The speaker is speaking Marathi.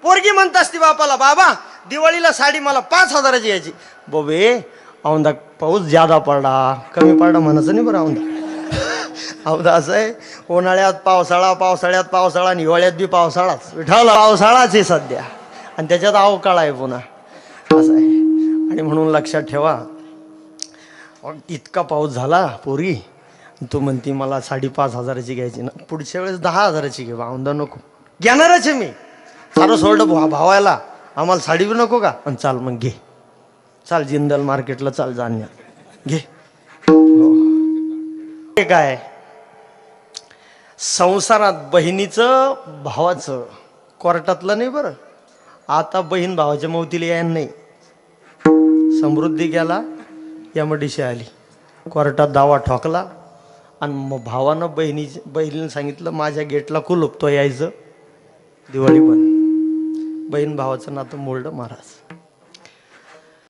पोरगी म्हणत असती बापाला, बाबा दिवाळीला साडी मला 5,000ची यायची. बोबे औंदा पाऊस ज्यादा पडला, कमी पडला म्हणायचं नाही बरं. औंदा असं आहे, उन्हाळ्यात पावसाळा, पावसाळ्यात पावसाळा, हिवाळ्यात बी पावसाळाच. विठाला पावसाळाच आहे सध्या, आणि त्याच्यात अवकाळ आहे पुन्हा, असं आहे. आणि म्हणून लक्षात ठेवा, इतका पाऊस झाला पोरी, तू म्हणती मला 5,500ची घ्यायची ना, पुढच्या वेळेस 10,000ची घे. औंदा नको, घेणारच आहे मी. सारं सोडलं भावायला, आम्हाला साडी बी नको का? आणि चाल मग घे, चाल जिंदल मार्केटला चाल, जाण्या घे. हे काय संसारात बहिणीचं भावाचं कोर्टातलं नाही बरं. आता बहीण भावाच्या मौतीला यायला नाही. समृद्धी गेला, यमडिशी आली, कोर्टात दावा ठोकला, आणि मग भावानं बहिणीने सांगितलं माझ्या गेटला कुलूप, तो यायचं दिवाळी पण. बहीण भावाचं नातं मोडलं महाराज.